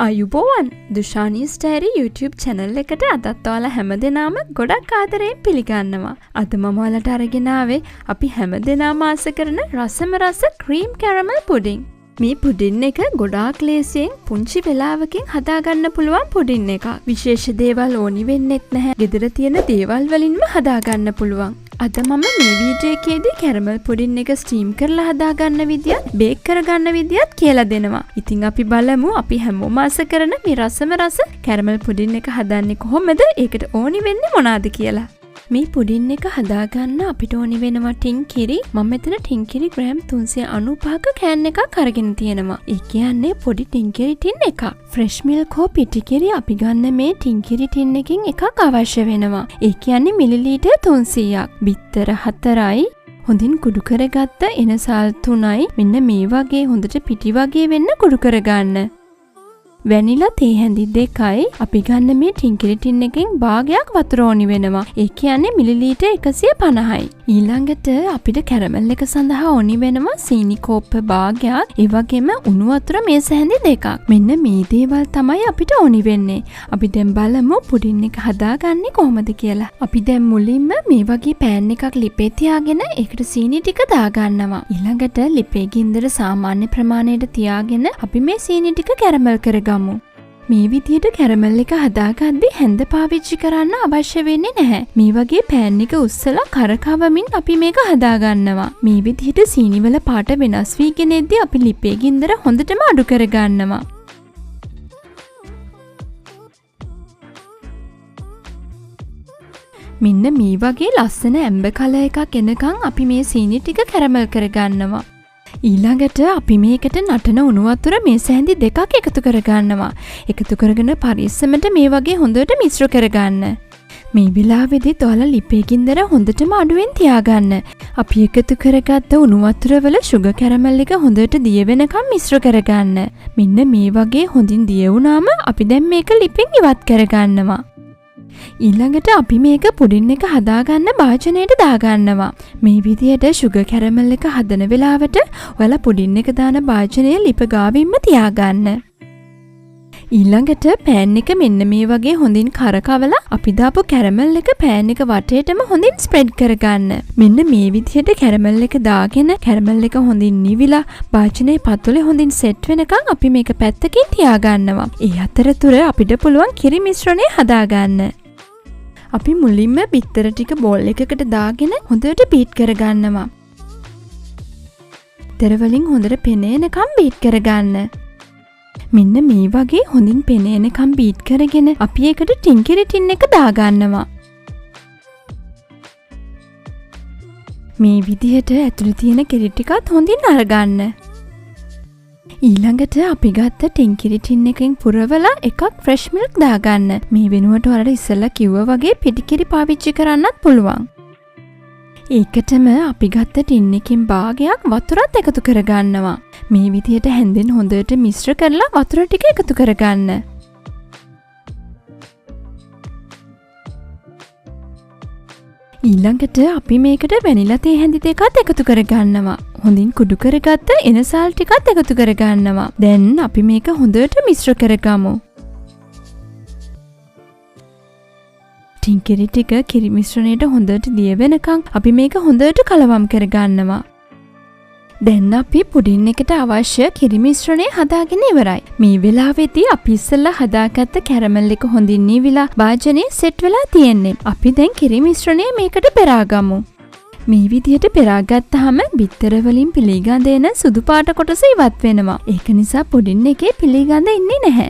ආයුබෝවන් dushanisdiary YouTube channel එකට අදත් ඔයාලා හැමදෙනාම ගොඩක් ආදරයෙන් පිළිගන්නවා. අද මම ඔයාලට අරගෙන ආවේ අපි හැමදෙනාම ආස කරන රසම රස cream caramel pudding. මේ පුඩින් එක ගොඩාක් ලේසියෙන් පුංචි වෙලාවකින් හදාගන්න පුළුවන් පුඩින් එකක්. විශේෂ දේවල් ඕනි වෙන්නෙත් නැහැ. ගෙදර තියෙන දේවල් වලින්ම හදාගන්න පුළුවන්. අද මම මේ වීඩියෝ එකේදී කැරමල් පුඩින් එක ස්ටීම් කරලා හදාගන්න විදියත් බේක් කරගන්න විදියත් කියලා දෙනවා. ඉතින් අපි බලමු අපි හැමෝම ආස කරන මේ රසම රස කැරමල් පුඩින් එක හදන්නේ කොහොමද? ඒකට ඕනි වෙන්නේ මොනවාද කියලා. මේ පුඩින් එක හදාගන්න අපිට ඕනි වෙනවා ටින් කිරි. මම මෙතන ටින් කිරි ග්‍රෑම් 395ක කෑන් එකක් අරගෙන තියෙනවා. ඒ කියන්නේ පොඩි ටින් කිරි ටින් එකක්. ෆ්‍රෙෂ් මිල්ක් හෝ පිටි කිරි අපි ගන්න මේ ටින් කිරි ටින් එකකින් එකක් අවශ්‍ය වෙනවා. ඒ කියන්නේ මිලිලීටර් 300ක්. බිත්තර 4යි. හොඳින් කුඩු කරගත්ත එනසල් 3යි. මෙන්න මේ වගේ හොඳට පිටි වගේ වෙන්න කුඩු කරගන්න. වැනිලා තේ හැඳි 2යි. අපි ගන්න මේ ටින්කිරි ටින් එකෙන් භාගයක් වතුර ඕනි වෙනවා. ඒ කියන්නේ මිලිලීටර් 150යි. ඊළඟට අපිට කැරමල් එක සඳහා ඕනි වෙනවා සීනි කෝප්ප භාගයක්. ඒ වගේම උණු වතුර මේස හැඳි 2ක්. මෙන්න මේ දේවල් තමයි අපිට ඕනි වෙන්නේ. අපි දැන් බලමු පුඩින් එක හදාගන්නේ කොහොමද කියලා. අපි දැන් මුලින්ම මේ වගේ පෑන් එකක් ලිපේ තියාගෙන ඒකට සීනි ටික දාගන්නවා. ඊළඟට ලිපේ ගින්දර සාමාන්‍ය ප්‍රමාණයට තියාගෙන අපි මේ සීනි ටික කැරමල් කරගමු. මේ විදිහට කැරමල් එක හදාගද්දී හැඳ පාවිච්චි කරන්න අවශ්‍ය වෙන්නේ නැහැ. මේ වගේ පෑන් එක උස්සලා කරකවමින් අපි මේක හදාගන්නවා. මේ විදිහට සීනි වල පාට වෙනස් වීගෙන එද්දී අපි ලිපේ ගින්දර හොඳටම අඩු කරගන්නවා. මෙන්න මේ වගේ ලස්සන ඇම්බර් කලර් එකක් එනකන් අපි මේ සීනි ටික කැරමල් කරගන්නවා. ඊළඟට අපි මේකට නටන උණු වතුර මේස හැඳි 2ක් එකතු කරගන්නවා. එකතු කරගෙන පරිස්සමට මේ වගේ හොඳට මිශ්‍ර කරගන්න. මේ වෙලාවේදී ඔයාලා ලිපේ ගින්දර හොඳටම අඩුවෙන් තියාගන්න. අපි එකතු කරගත්ත උණු වතුර වල සුගර් කැරමල් එක හොඳට දිය වෙනකම් මිශ්‍ර කරගන්න. මෙන්න මේ වගේ හොඳින් දිය වුණාම අපි දැන් මේක ලිපෙන් ඉවත් කරගන්නවා. ඊළඟට අපි මේක පුඩින් එක හදාගන්න භාජනයට දාගන්නවා. මේ විදිහට සුගර් කැරමල් එක හදන වෙලාවට ඔයාලා පුඩින් එක දාන භාජනය ලිප ගාවින්ම තියාගන්න. ඊළඟට පෑන් එක මෙන්න මේ වගේ හොඳින් කරකවලා අපි දාපු කැරමල් එක පෑන් එක වටේටම හොඳින් ස්ප්‍රෙඩ් කරගන්න. මෙන්න මේ විදිහට කැරමල් එක දාගෙන කැරමල් එක හොඳින් නිවිලා භාජනයේ පතුලේ හොඳින් සෙට් වෙනකන් අපි මේක පැත්තකින් තියාගන්නවා. ඒ අතරතුර අපිට පුළුවන් කිරි මිශ්‍රණය හදාගන්න. අපි මුලින්ම බිත්තර ටික බෝල් එකකට දාගෙන හොඳට බීට් කරගන්නවා. බිත්තර වලින් හොඳට පෙනෙනකම් බීට් කරගන්න. මෙන්න මේ වගේ හොඳින් පෙනෙනකම් බීට් කරගෙන අපි ඒකට ටින්කිරි ටින් එක දාගන්නවා. මේ විදිහට ඇතුලේ තියෙන කිරි ටිකත් හොඳින් අරගන්න. ඊළඟට අපි ගත්ත ටින්කිරි ටින් එකෙන් පුරවලා එකක් ෆ්‍රෙෂ් මිල්ක් දාගන්න. මේ වෙනුවට ඔයාලට ඉස්සෙල්ලා කිව්වා වගේ පිටිකිරි පාවිච්චි කරන්නත් පුළුවන්. ඒකටම අපි ගත්ත ටින් එකෙන් භාගයක් වතුරත් එකතු කරගන්නවා. මේ විදිහට හැන්දෙන් හොඳට මිශ්‍ර කරලා වතුර ටික එකතු කරගන්න. ඊළඟට අපි මේකට වැනිලා තේ හැඳි 2ක් එකතු කරගන්නවා. හොඳින් කුඩු කරගත්ත එනසල් ටිකත් එකතු කරගන්නවා. දැන් අපි මේක හොඳට මිශ්‍ර කරගමු. ටින්කිරි ටික කිරි මිශ්‍රණයට හොඳට දිය වෙනකන් අපි මේක හොඳට කලවම් කරගන්නවා. දැන් අපි පුඩින් එකට අවශ්‍ය කිරි මිශ්‍රණය හදාගෙන ඉවරයි. මේ වෙලාවේදී අපි ඉස්සෙල්ලා හදාගත්ත කැරමල් එක හොඳින් නිවිලා භාජනයේ සෙට් වෙලා තියෙන්නේ. අපි දැන් කිරි මිශ්‍රණය මේකට පෙරාගමු. මේ විදිහට පෙරාගත්තාම බිත්තර වලින් පිළිගඳ එන සුදු පාට කොටස ඉවත් වෙනවා. ඒක නිසා පුඩින් එකේ පිළිගඳ ඉන්නේ නැහැ.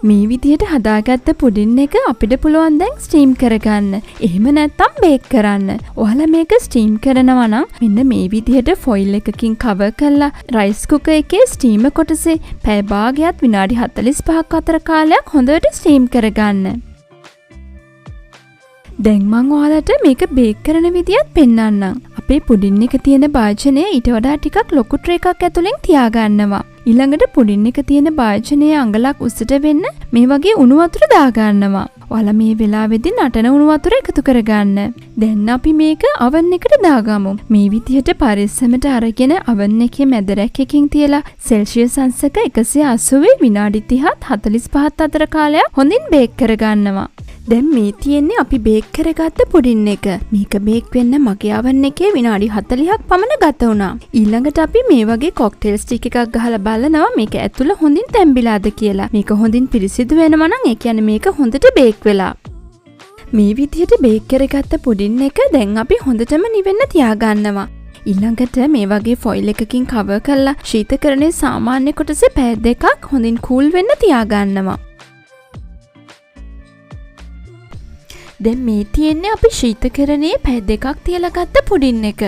මේ විදිහට හදාගත්ත පුඩින් එක අපිට පුළුවන් දැන් ස්ටීම් කරගන්න. එහෙම නැත්නම් බේක් කරන්න. ඔයාලා මේක ස්ටීම් කරනවා නම් මෙන්න මේ විදිහට ෆොයිල් එකකින් කවර් කරලා රයිස් කුකර් එකේ ස්ටීමර් කොටසේ පැය භාගයක් විනාඩි 45ක් අතර කාලයක් හොඳට ස්ටීම් කරගන්න. දැන් මං ඔයාලට මේක බේක් කරන විදියත් පෙන්වන්නම්. අපේ පුඩින් එක තියෙන භාජනය ඊට වඩා ටිකක් ලොකු ට්‍රේ එකක් ඇතුලෙන් තියාගන්නවා. ඊළඟට පුඩින් එක තියෙන භාජනයේ අඟලක් උස්සට වෙන්න මේ වගේ උණු වතුර දාගන්නවා. ඔයාලා මේ වෙලාවේදී නටන උණු වතුර එකතු කරගන්න. දැන් අපි මේක oven එකට දාගමු. මේ විදිහට පරිස්සමට අරගෙන oven එකේ මැද රැක් එකකින් තියලා සෙල්සියස් අංශක 180 විනාඩි 30ත් 45ත් අතර කාලයක් හොඳින් බේක් කරගන්නවා. දැන් මේ තියෙන්නේ අපි බේක් කරගත්ත පුඩින් එක. මේක බේක් වෙන්න මගේ oven එකේ විනාඩි 40ක් පමණ ගත වුණා. ඊළඟට අපි මේ වගේ කොක්ටේල් ස්ටික් එකක් ගහලා බලනවා මේක ඇතුළ හොඳින් තැම්බිලාද කියලා. මේක හොඳින් පිරිසිදු වෙනවා නම් ඒ කියන්නේ මේක හොඳට බේක් වෙලා. මේ විදිහට බේක් කරගත්ත පුඩින් එක දැන් අපි හොඳටම නිවෙන්න තියාගන්නවා. ඊළඟට මේ වගේ ෆොයිල් එකකින් කවර් කරලා ශීතකරණයේ සාමාන්‍ය කොටසේ පැය දෙකක් හොඳින් කූල් වෙන්න තියාගන්නවා. දැන් මේ තියෙන්නේ අපි ශීතකරණයේ පැය දෙකක් තියලා ගත්ත පුඩින් එක.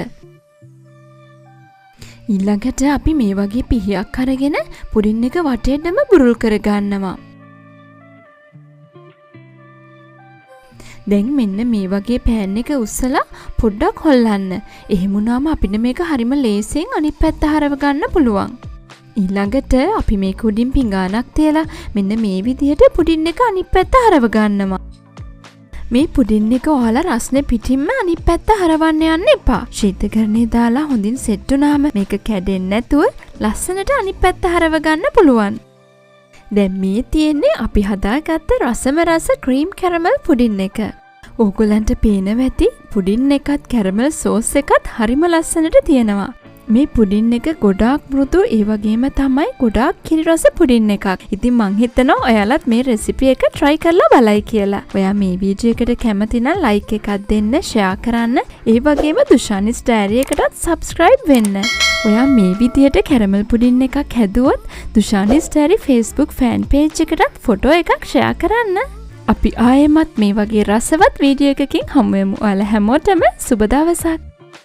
ඊළඟට අපි මේ වගේ පිහියක් අරගෙන පුඩින් එක වටේටම බුරුල් කරගන්නවා. දැන් මෙන්න මේ වගේ පෑන් එක උස්සලා පොඩ්ඩක් හොල්ලන්න. එහෙම වුණාම අපිට මේක හරිම ලේසියෙන් අනිත් පැත්ත හරව ගන්න පුළුවන්. ඊළඟට අපි මේක උඩින් පිඟානක් තියලා මෙන්න මේ විදිහට පුඩින් එක අනිත් පැත්ත හරව ගන්නවා. මේ පුඩින් එක ඔයාලා රස්නේ පිටින්ම අනිත් පැත්ත හරවන්න යන්න එපා. ශීතකරණේ දාලා හොඳින් සෙට් වුණාම මේක කැඩෙන්නේ නැතුව ලස්සනට අනිත් පැත්ත හරව ගන්න පුළුවන්. දැන් මේ තියෙන්නේ අපි හදාගත්ත රසම රස ක්‍රීම් කැරමල් පුඩින් එක. ඕගොල්ලන්ට පේනවා ඇති පුඩින් එකත් කැරමල් සෝස් එකත් හරිම ලස්සනට තියෙනවා. මේ පුඩින් එක ගොඩාක් මෘදු ඒ වගේම තමයි ගොඩාක් කිරි රස පුඩින් එකක්. ඉතින් මං හිතනවා ඔයාලත් මේ රෙසිපි එක try කරලා බලයි කියලා. ඔයා මේ වීඩියෝ එකට කැමති නම් like එකක් දෙන්න, share කරන්න, ඒ වගේම dushanisdiary එකටත් subscribe වෙන්න. ඔයා මේ විදියට කැරමල් පුඩින් එකක් හැදුවොත් dushanisdiary Facebook fan page එකටත් ෆොටෝ එකක් share කරන්න. අපි ආයෙමත් මේ වගේ රසවත් වීඩියෝ එකකින් හමු වෙමු. ඔයාලා හැමෝටම සුබ දවසක්.